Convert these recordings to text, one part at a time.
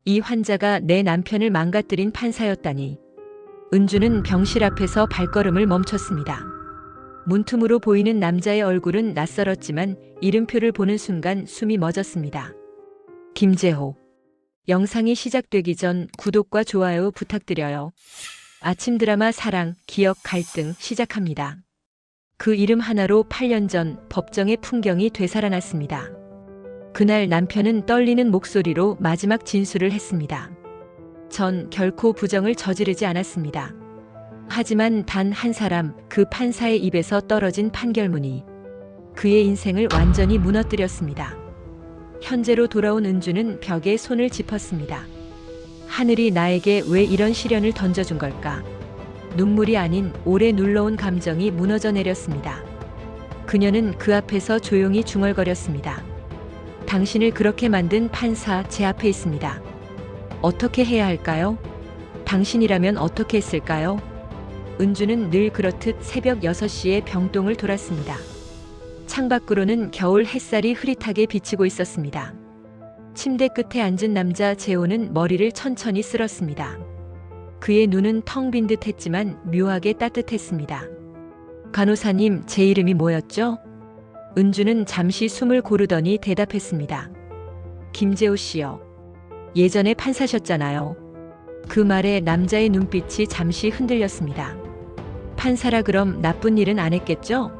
이 환자가 내 남편을 망가뜨린 판사였다니. 은주는 병실 앞에서 발걸음을 멈췄습니다. 문틈으로 보이는 남자의 얼굴은 낯설었지만 이름표를 보는 순간 숨이 멎었습니다. 김재호. 영상이 시작되기 전 구독과 좋아요 부탁드려요. 아침 드라마 사랑, 기억, 갈등 시작합니다. 그 이름 하나로 8년 전 법정의 풍경이 되살아났습니다. 그날 남편은 떨리는 목소리로 마지막 진술을 했습니다. 전 결코 부정을 저지르지 않았습니다. 하지만 단 한 사람, 그 판사의 입에서 떨어진 판결문이 그의 인생을 완전히 무너뜨렸습니다. 현재로 돌아온 은주는 벽에 손을 짚었습니다. 하늘이 나에게 왜 이런 시련을 던져준 걸까? 눈물이 아닌 오래 눌러온 감정이 무너져 내렸습니다. 그녀는 그 앞에서 조용히 중얼거렸습니다. 당신을 그렇게 만든 판사 제 앞에 있습니다. 어떻게 해야 할까요? 당신이라면 어떻게 했을까요? 은주는 늘 그렇듯 새벽 6시에 병동을 돌았습니다. 창밖으로는 겨울 햇살이 흐릿하게 비치고 있었습니다. 침대 끝에 앉은 남자 재호는 머리를 천천히 쓸었습니다. 그의 눈은 텅 빈 듯 했지만 묘하게 따뜻했습니다. 간호사님, 제 이름이 뭐였죠? 은주는 잠시 숨을 고르더니 대답했습니다. 김재호 씨요. 예전에 판사셨잖아요. 그 말에 남자의 눈빛이 잠시 흔들렸습니다. 판사라 그럼 나쁜 일은 안 했겠죠?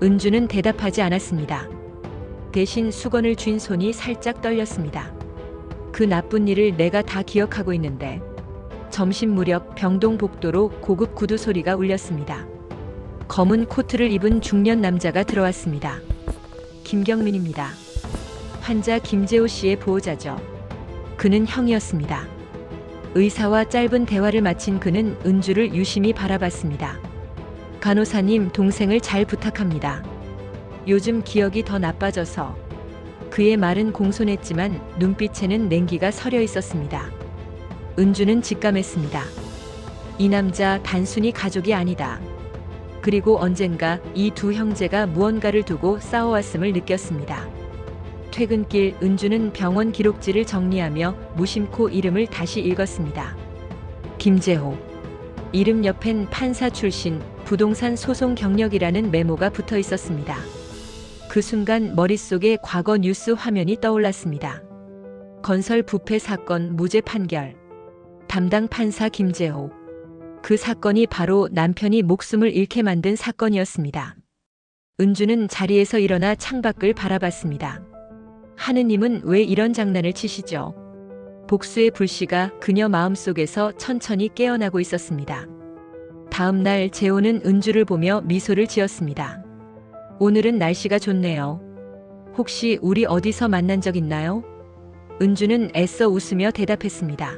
은주는 대답하지 않았습니다. 대신 수건을 쥔 손이 살짝 떨렸습니다. 그 나쁜 일을 내가 다 기억하고 있는데. 점심 무렵 병동 복도로 고급 구두 소리가 울렸습니다. 검은 코트를 입은 중년 남자가 들어왔습니다. 김경민입니다. 환자 김재호 씨의 보호자죠. 그는 형이었습니다. 의사와 짧은 대화를 마친 그는 은주를 유심히 바라봤습니다. 간호사님, 동생을 잘 부탁합니다. 요즘 기억이 더 나빠져서. 그의 말은 공손했지만 눈빛에는 냉기가 서려 있었습니다. 은주는 직감했습니다. 이 남자 단순히 가족이 아니다. 그리고 언젠가 이 두 형제가 무언가를 두고 싸워왔음을 느꼈습니다. 퇴근길 은주는 병원 기록지를 정리하며 무심코 이름을 다시 읽었습니다. 김재호. 이름 옆엔 판사 출신, 부동산 소송 경력이라는 메모가 붙어 있었습니다. 그 순간 머릿속에 과거 뉴스 화면이 떠올랐습니다. 건설 부패 사건 무죄 판결. 담당 판사 김재호. 그 사건이 바로 남편이 목숨을 잃게 만든 사건이었습니다. 은주는 자리에서 일어나 창밖을 바라봤습니다. 하느님은 왜 이런 장난을 치시죠? 복수의 불씨가 그녀 마음속에서 천천히 깨어나고 있었습니다. 다음 날 재호는 은주를 보며 미소를 지었습니다. 오늘은 날씨가 좋네요. 혹시 우리 어디서 만난 적 있나요? 은주는 애써 웃으며 대답했습니다.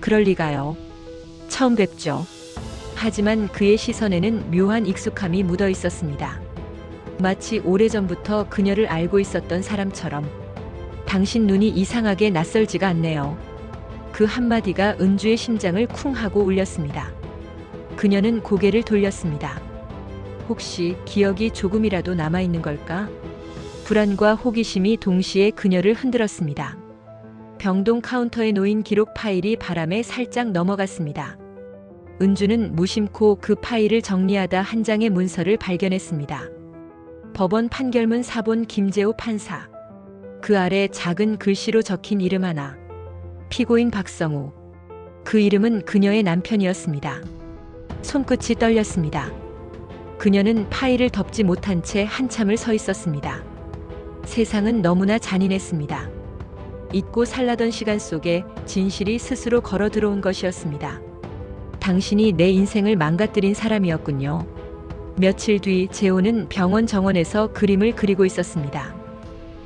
그럴 리가요. 처음 뵙죠. 하지만 그의 시선에는 묘한 익숙함이 묻어 있었습니다. 마치 오래전부터 그녀를 알고 있었던 사람처럼. 당신 눈이 이상하게 낯설지가 않네요. 그 한마디가 은주의 심장을 쿵 하고 울렸습니다. 그녀는 고개를 돌렸습니다. 혹시 기억이 조금이라도 남아있는 걸까? 불안과 호기심이 동시에 그녀를 흔들었습니다. 병동 카운터에 놓인 기록 파일이 바람에 살짝 넘어갔습니다. 은주는 무심코 그 파일을 정리하다 한 장의 문서를 발견했습니다. 법원 판결문 사본 김재호 판사. 그 아래 작은 글씨로 적힌 이름 하나. 피고인 박성우. 그 이름은 그녀의 남편이었습니다. 손끝이 떨렸습니다. 그녀는 파일을 덮지 못한 채 한참을 서 있었습니다. 세상은 너무나 잔인했습니다. 잊고 살라던 시간 속에 진실이 스스로 걸어 들어온 것이었습니다. 당신이 내 인생을 망가뜨린 사람이었군요. 며칠 뒤 재호는 병원 정원에서 그림을 그리고 있었습니다.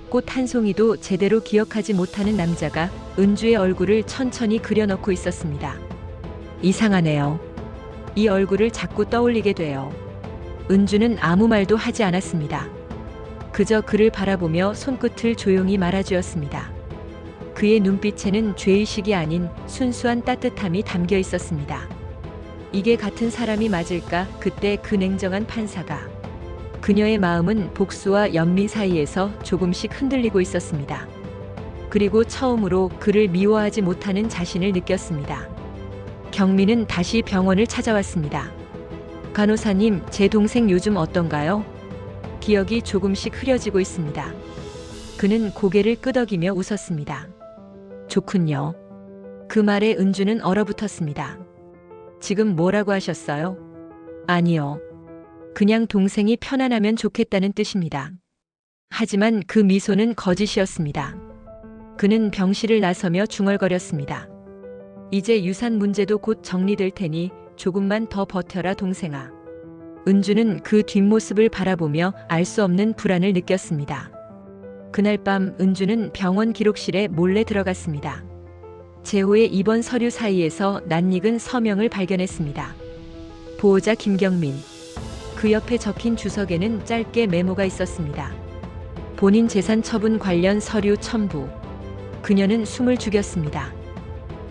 꽃 한 송이도 제대로 기억하지 못하는 남자가 은주의 얼굴을 천천히 그려넣고 있었습니다. 이상하네요. 이 얼굴을 자꾸 떠올리게 돼요. 은주는 아무 말도 하지 않았습니다. 그저 그를 바라보며 손끝을 조용히 말아주었습니다. 그의 눈빛에는 죄의식이 아닌 순수한 따뜻함이 담겨 있었습니다. 이게 같은 사람이 맞을까? 그때 그 냉정한 판사가. 그녀의 마음은 복수와 연민 사이에서 조금씩 흔들리고 있었습니다. 그리고 처음으로 그를 미워하지 못하는 자신을 느꼈습니다. 경미는 다시 병원을 찾아왔습니다. 간호사님, 제 동생 요즘 어떤가요? 기억이 조금씩 흐려지고 있습니다. 그는 고개를 끄덕이며 웃었습니다. 좋군요. 그 말에 은주는 얼어붙었습니다. 지금 뭐라고 하셨어요? 아니요. 그냥 동생이 편안하면 좋겠다는 뜻입니다. 하지만 그 미소는 거짓이었습니다. 그는 병실을 나서며 중얼거렸습니다. 이제 유산 문제도 곧 정리될 테니 조금만 더 버텨라 동생아. 은주는 그 뒷모습을 바라보며 알 수 없는 불안을 느꼈습니다. 그날 밤 은주는 병원 기록실에 몰래 들어갔습니다. 재호의 입원 서류 사이에서 낯익은 서명을 발견했습니다. 보호자 김경민. 그 옆에 적힌 주석에는 짧게 메모가 있었습니다. 본인 재산 처분 관련 서류 첨부. 그녀는 숨을 죽였습니다.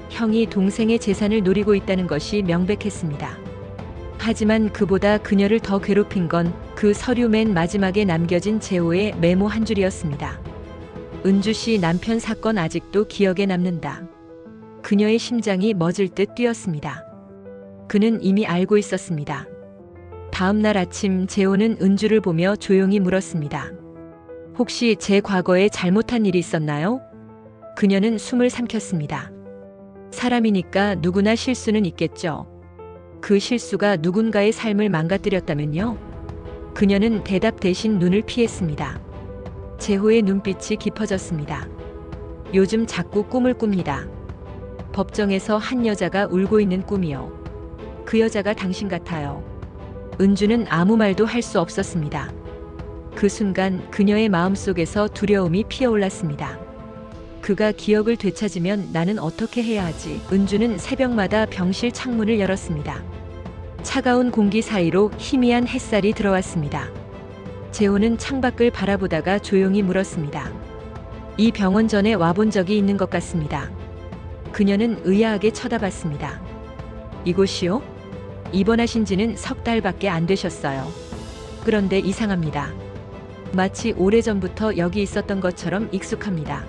형이 동생의 재산을 노리고 있다는 것이 명백했습니다. 하지만 그보다 그녀를 더 괴롭힌 건 그 서류 맨 마지막에 남겨진 재호의 메모 한 줄이었습니다. 은주 씨 남편 사건 아직도 기억에 남는다. 그녀의 심장이 멎을 듯 뛰었습니다. 그는 이미 알고 있었습니다. 다음 날 아침 재호는 은주를 보며 조용히 물었습니다. 혹시 제 과거에 잘못한 일이 있었나요? 그녀는 숨을 삼켰습니다. 사람이니까 누구나 실수는 있겠죠. 그 실수가 누군가의 삶을 망가뜨렸다면요? 그녀는 대답 대신 눈을 피했습니다. 재호의 눈빛이 깊어졌습니다. 요즘 자꾸 꿈을 꿉니다. 법정에서 한 여자가 울고 있는 꿈이요. 그 여자가 당신 같아요. 은주는 아무 말도 할 수 없었습니다. 그 순간 그녀의 마음속에서 두려움이 피어올랐습니다. 그가 기억을 되찾으면 나는 어떻게 해야 하지? 은주는 새벽마다 병실 창문을 열었습니다. 차가운 공기 사이로 희미한 햇살이 들어왔습니다. 재호는 창밖을 바라보다가 조용히 물었습니다. 이 병원 전에 와본 적이 있는 것 같습니다. 그녀는 의아하게 쳐다봤습니다. 이곳이요? 입원하신 지는 3달밖에 안 되셨어요. 그런데 이상합니다. 마치 오래전부터 여기 있었던 것처럼 익숙합니다.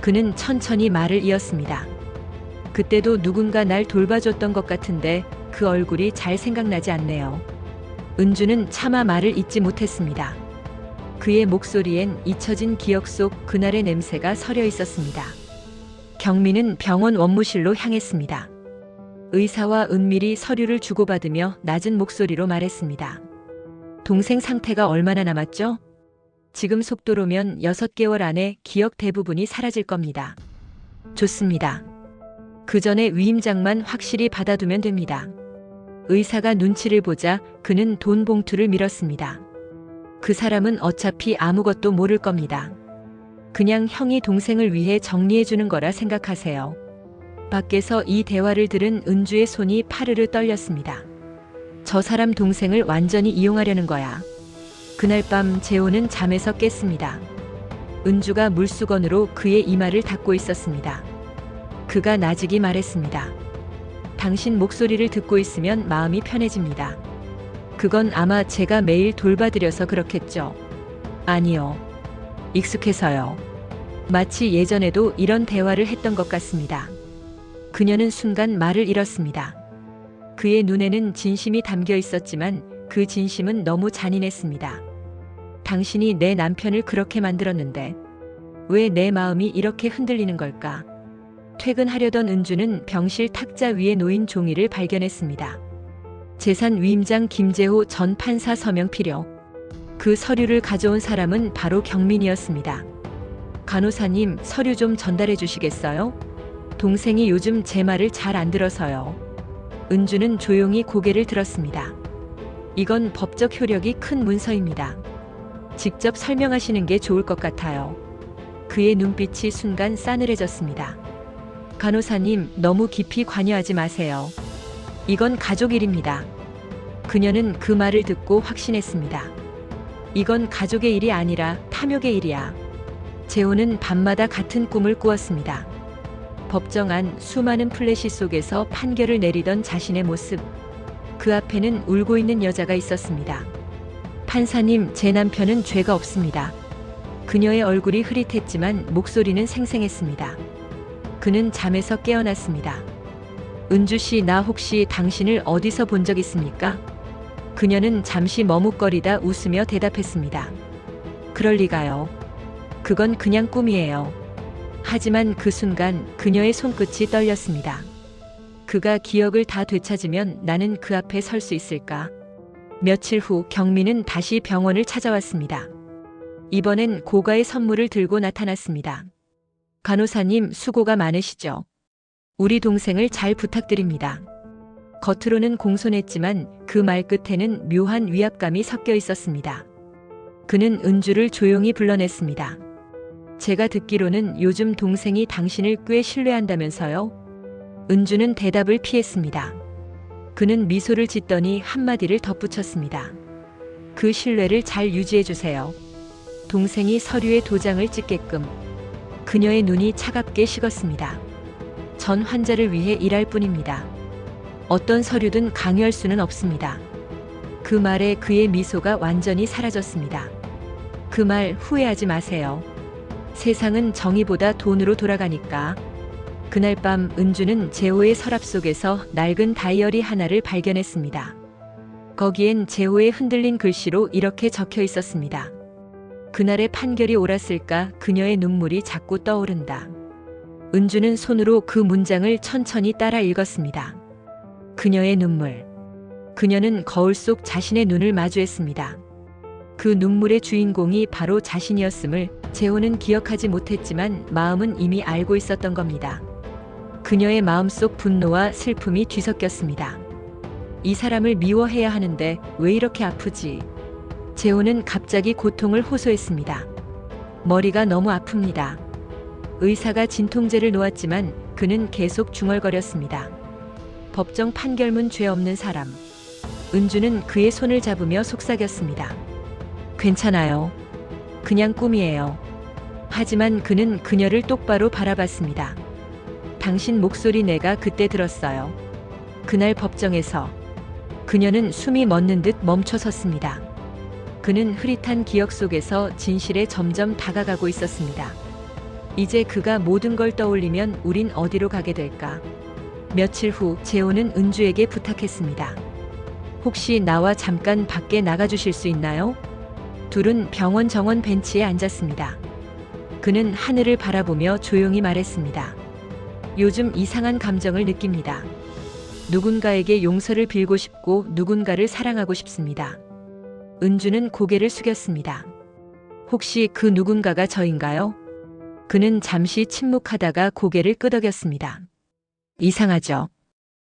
그는 천천히 말을 이었습니다. 그때도 누군가 날 돌봐줬던 것 같은데 그 얼굴이 잘 생각나지 않네요. 은주는 차마 말을 잇지 못했습니다. 그의 목소리엔 잊혀진 기억 속 그날의 냄새가 서려 있었습니다. 경민은 병원 원무실로 향했습니다. 의사와 은밀히 서류를 주고받으며 낮은 목소리로 말했습니다. 동생 상태가 얼마나 남았죠? 지금 속도로면 6개월 안에 기억 대부분이 사라질 겁니다. 좋습니다. 그 전에 위임장만 확실히 받아두면 됩니다. 의사가 눈치를 보자 그는 돈 봉투를 밀었습니다. 그 사람은 어차피 아무것도 모를 겁니다. 그냥 형이 동생을 위해 정리해주는 거라 생각하세요. 밖에서 이 대화를 들은 은주의 손이 파르르 떨렸습니다. 저 사람 동생을 완전히 이용하려는 거야. 그날 밤 재호는 잠에서 깼습니다. 은주가 물수건으로 그의 이마를 닦고 있었습니다. 그가 나직이 말했습니다. 당신 목소리를 듣고 있으면 마음이 편해집니다. 그건 아마 제가 매일 돌봐드려서 그렇겠죠. 아니요. 익숙해서요. 마치 예전에도 이런 대화를 했던 것 같습니다. 그녀는 순간 말을 잃었습니다. 그의 눈에는 진심이 담겨 있었지만 그 진심은 너무 잔인했습니다. 당신이 내 남편을 그렇게 만들었는데 왜 내 마음이 이렇게 흔들리는 걸까? 퇴근하려던 은주는 병실 탁자 위에 놓인 종이를 발견했습니다. 재산 위임장 김재호 전 판사 서명 필요. 그 서류를 가져온 사람은 바로 경민이었습니다. 간호사님, 서류 좀 전달해 주시겠어요? 동생이 요즘 제 말을 잘 안 들어서요. 은주는 조용히 고개를 들었습니다. 이건 법적 효력이 큰 문서입니다. 직접 설명하시는 게 좋을 것 같아요. 그의 눈빛이 순간 싸늘해졌습니다. 간호사님, 너무 깊이 관여하지 마세요. 이건 가족 일입니다. 그녀는 그 말을 듣고 확신했습니다. 이건 가족의 일이 아니라 탐욕의 일이야. 재호는 밤마다 같은 꿈을 꾸었습니다. 법정 안 수많은 플래시 속에서 판결을 내리던 자신의 모습. 그 앞에는 울고 있는 여자가 있었습니다. 판사님, 제 남편은 죄가 없습니다. 그녀의 얼굴이 흐릿했지만 목소리는 생생했습니다. 그는 잠에서 깨어났습니다. 은주 씨, 나 혹시 당신을 어디서 본 적 있습니까? 그녀는 잠시 머뭇거리다 웃으며 대답했습니다. 그럴 리가요. 그건 그냥 꿈이에요. 하지만 그 순간 그녀의 손끝이 떨렸습니다. 그가 기억을 다 되찾으면 나는 그 앞에 설 수 있을까? 며칠 후 경미는 다시 병원을 찾아왔습니다. 이번엔 고가의 선물을 들고 나타났습니다. 간호사님, 수고가 많으시죠? 우리 동생을 잘 부탁드립니다. 겉으로는 공손했지만 그 말 끝에는 묘한 위압감이 섞여 있었습니다. 그는 은주를 조용히 불러냈습니다. 제가 듣기로는 요즘 동생이 당신을 꽤 신뢰한다면서요? 은주는 대답을 피했습니다. 그는 미소를 짓더니 한마디를 덧붙였습니다. 그 신뢰를 잘 유지해주세요. 동생이 서류에 도장을 찍게끔. 그녀의 눈이 차갑게 식었습니다. 전 환자를 위해 일할 뿐입니다. 어떤 서류든 강요할 수는 없습니다. 그 말에 그의 미소가 완전히 사라졌습니다. 그 말 후회하지 마세요. 세상은 정의보다 돈으로 돌아가니까. 그날 밤 은주는 재호의 서랍 속에서 낡은 다이어리 하나를 발견했습니다. 거기엔 재호의 흔들린 글씨로 이렇게 적혀 있었습니다. 그날의 판결이 옳았을까 그녀의 눈물이 자꾸 떠오른다. 은주는 손으로 그 문장을 천천히 따라 읽었습니다. 그녀의 눈물. 그녀는 거울 속 자신의 눈을 마주했습니다. 그 눈물의 주인공이 바로 자신이었음을 재호는 기억하지 못했지만 마음은 이미 알고 있었던 겁니다. 그녀의 마음속 분노와 슬픔이 뒤섞였습니다. 이 사람을 미워해야 하는데 왜 이렇게 아프지? 재호는 갑자기 고통을 호소했습니다. 머리가 너무 아픕니다. 의사가 진통제를 놓았지만 그는 계속 중얼거렸습니다. 법정 판결문 죄 없는 사람. 은주는 그의 손을 잡으며 속삭였습니다. 괜찮아요. 그냥 꿈이에요. 하지만 그는 그녀를 똑바로 바라봤습니다. 당신 목소리 내가 그때 들었어요. 그날 법정에서. 그녀는 숨이 멎는 듯 멈춰 섰습니다. 그는 흐릿한 기억 속에서 진실에 점점 다가가고 있었습니다. 이제 그가 모든 걸 떠올리면 우린 어디로 가게 될까? 며칠 후 재호는 은주에게 부탁했습니다. 혹시 나와 잠깐 밖에 나가주실 수 있나요? 둘은 병원 정원 벤치에 앉았습니다. 그는 하늘을 바라보며 조용히 말했습니다. 요즘 이상한 감정을 느낍니다. 누군가에게 용서를 빌고 싶고 누군가를 사랑하고 싶습니다. 은주는 고개를 숙였습니다. 혹시 그 누군가가 저인가요? 그는 잠시 침묵하다가 고개를 끄덕였습니다. 이상하죠?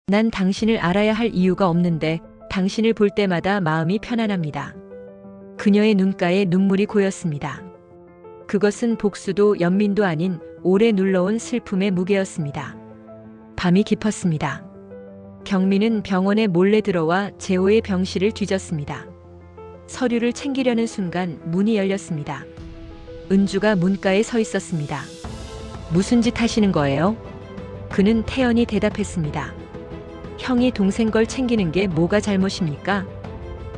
난 당신을 알아야 할 이유가 없는데 당신을 볼 때마다 마음이 편안합니다. 그녀의 눈가에 눈물이 고였습니다. 그것은 복수도 연민도 아닌 오래 눌러온 슬픔의 무게였습니다. 밤이 깊었습니다. 경미는 병원에 몰래 들어와 재호의 병실을 뒤졌습니다. 서류를 챙기려는 순간 문이 열렸습니다. 은주가 문가에 서 있었습니다. 무슨 짓 하시는 거예요? 그는 태연히 대답했습니다. 형이 동생 걸 챙기는 게 뭐가 잘못입니까?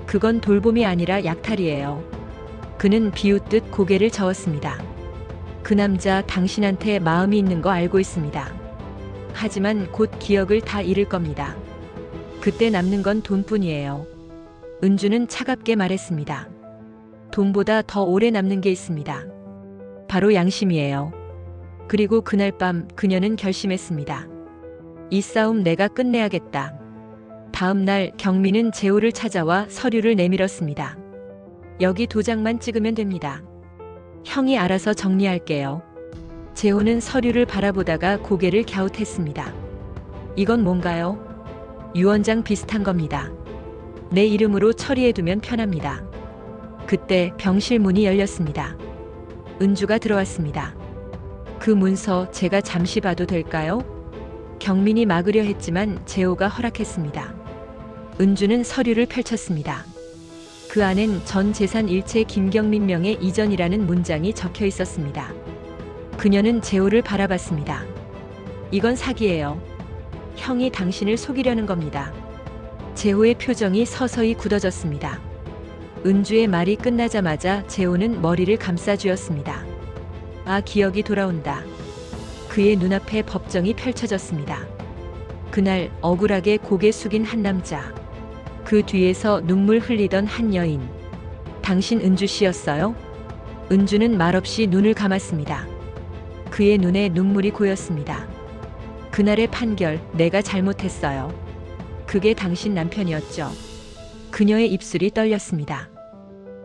그건 돌봄이 아니라 약탈이에요. 그는 비웃듯 고개를 저었습니다. 그 남자 당신한테 마음이 있는 거 알고 있습니다. 하지만 곧 기억을 다 잃을 겁니다. 그때 남는 건 돈뿐이에요. 은주는 차갑게 말했습니다. 돈보다 더 오래 남는 게 있습니다. 바로 양심이에요. 그리고 그날 밤 그녀는 결심했습니다. 이 싸움 내가 끝내야겠다. 다음 날 경미는 재호를 찾아와 서류를 내밀었습니다. 여기 도장만 찍으면 됩니다. 형이 알아서 정리할게요. 재호는 서류를 바라보다가 고개를 갸웃했습니다. 이건 뭔가요? 유언장 비슷한 겁니다. 내 이름으로 처리해두면 편합니다. 그때 병실 문이 열렸습니다. 은주가 들어왔습니다. 그 문서 제가 잠시 봐도 될까요? 경민이 막으려 했지만 재호가 허락했습니다. 은주는 서류를 펼쳤습니다. 그 안엔 전 재산 일체 김경민 명의 이전이라는 문장이 적혀 있었습니다. 그녀는 재호를 바라봤습니다. 이건 사기예요. 형이 당신을 속이려는 겁니다. 재호의 표정이 서서히 굳어졌습니다. 은주의 말이 끝나자마자 재호는 머리를 감싸쥐었습니다. 아, 기억이 돌아온다. 그의 눈앞에 법정이 펼쳐졌습니다. 그날 억울하게 고개 숙인 한 남자. 그 뒤에서 눈물 흘리던 한 여인. 당신 은주 씨였어요? 은주는 말없이 눈을 감았습니다. 그의 눈에 눈물이 고였습니다. 그날의 판결, 내가 잘못했어요. 그게 당신 남편이었죠. 그녀의 입술이 떨렸습니다.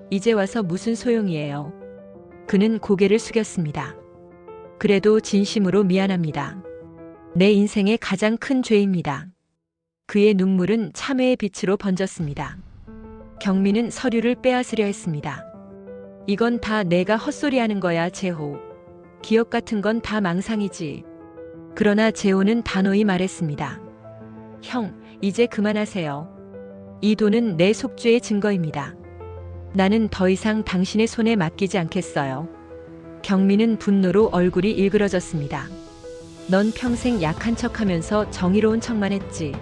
이제 와서 무슨 소용이에요. 그는 고개를 숙였습니다. 그래도 진심으로 미안합니다. 내 인생의 가장 큰 죄입니다. 그의 눈물은 참회의 빛으로 번졌습니다. 경미는 서류를 빼앗으려 했습니다. 이건 다 내가 헛소리하는 거야, 재호. 기억 같은 건 다 망상이지. 그러나 재호는 단호히 말했습니다. 형, 이제 그만하세요. 이 돈은 내 속죄의 증거입니다. 나는 더 이상 당신의 손에 맡기지 않겠어요. 경미는 분노로 얼굴이 일그러졌습니다. 넌 평생 약한 척하면서 정의로운 척만 했지.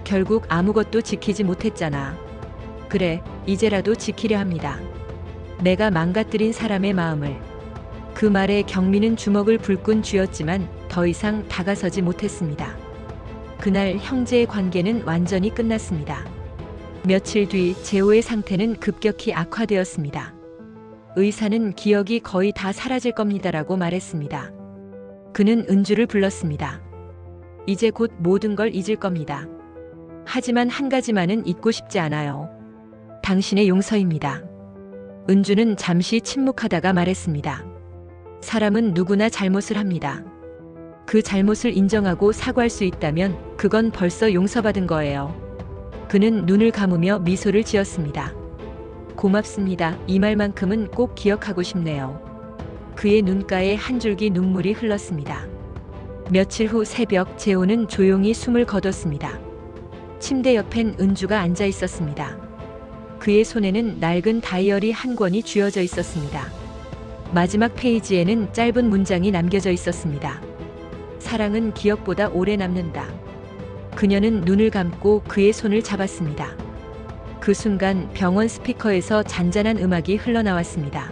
결국 아무것도 지키지 못했잖아. 그래, 이제라도 지키려 합니다. 내가 망가뜨린 사람의 마음을. 그 말에 경미는 주먹을 불끈 쥐었지만 더 이상 다가서지 못했습니다. 그날 형제의 관계는 완전히 끝났습니다. 며칠 뒤 재호의 상태는 급격히 악화되었습니다. 의사는 기억이 거의 다 사라질 겁니다라고 말했습니다. 그는 은주를 불렀습니다. 이제 곧 모든 걸 잊을 겁니다. 하지만 한 가지만은 잊고 싶지 않아요. 당신의 용서입니다. 은주는 잠시 침묵하다가 말했습니다. 사람은 누구나 잘못을 합니다. 그 잘못을 인정하고 사과할 수 있다면 그건 벌써 용서받은 거예요. 그는 눈을 감으며 미소를 지었습니다. 고맙습니다. 이 말만큼은 꼭 기억하고 싶네요. 그의 눈가에 한 줄기 눈물이 흘렀습니다. 며칠 후 새벽 재호는 조용히 숨을 거뒀습니다. 침대 옆엔 은주가 앉아 있었습니다. 그의 손에는 낡은 다이어리 한 권이 쥐어져 있었습니다. 마지막 페이지에는 짧은 문장이 남겨져 있었습니다. 사랑은 기억보다 오래 남는다. 그녀는 눈을 감고 그의 손을 잡았습니다. 그 순간 병원 스피커에서 잔잔한 음악이 흘러나왔습니다.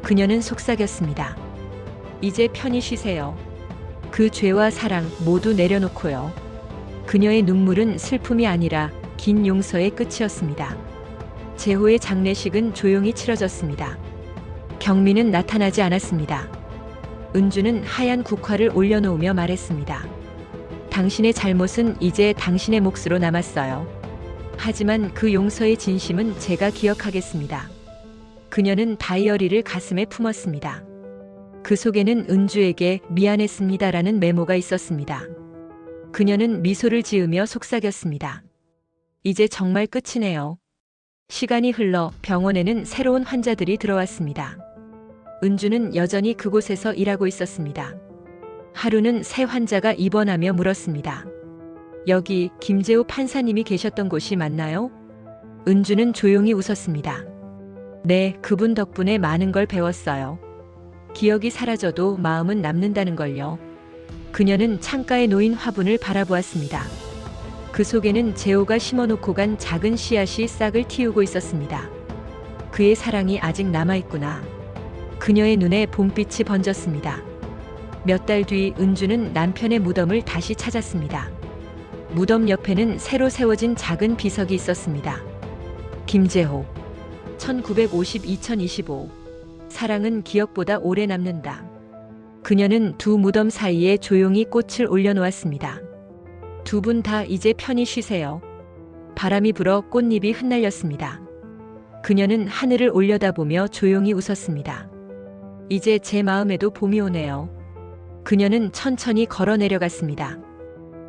그녀는 속삭였습니다. 이제 편히 쉬세요. 그 죄와 사랑 모두 내려놓고요. 그녀의 눈물은 슬픔이 아니라 긴 용서의 끝이었습니다. 재호의 장례식은 조용히 치러졌습니다. 경미는 나타나지 않았습니다. 은주는 하얀 국화를 올려놓으며 말했습니다. 당신의 잘못은 이제 당신의 몫으로 남았어요. 하지만 그 용서의 진심은 제가 기억하겠습니다. 그녀는 다이어리를 가슴에 품었습니다. 그 속에는 은주에게 미안했습니다라는 메모가 있었습니다. 그녀는 미소를 지으며 속삭였습니다. 이제 정말 끝이네요. 시간이 흘러 병원에는 새로운 환자들이 들어왔습니다. 은주는 여전히 그곳에서 일하고 있었습니다. 하루는 새 환자가 입원하며 물었습니다. 여기 김재호 판사님이 계셨던 곳이 맞나요? 은주는 조용히 웃었습니다. 네, 그분 덕분에 많은 걸 배웠어요. 기억이 사라져도 마음은 남는다는 걸요. 그녀는 창가에 놓인 화분을 바라보았습니다. 그 속에는 재호가 심어놓고 간 작은 씨앗이 싹을 틔우고 있었습니다. 그의 사랑이 아직 남아있구나. 그녀의 눈에 봄빛이 번졌습니다. 몇 달 뒤 은주는 남편의 무덤을 다시 찾았습니다. 무덤 옆에는 새로 세워진 작은 비석이 있었습니다. 김재호 1950-2025 사랑은 기억보다 오래 남는다. 그녀는 두 무덤 사이에 조용히 꽃을 올려놓았습니다. 두 분 다 이제 편히 쉬세요. 바람이 불어 꽃잎이 흩날렸습니다. 그녀는 하늘을 올려다보며 조용히 웃었습니다. 이제 제 마음에도 봄이 오네요. 그녀는 천천히 걸어 내려갔습니다.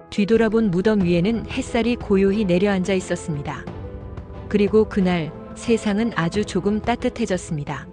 뒤돌아본 무덤 위에는 햇살이 고요히 내려앉아 있었습니다. 그리고 그날 세상은 아주 조금 따뜻해졌습니다.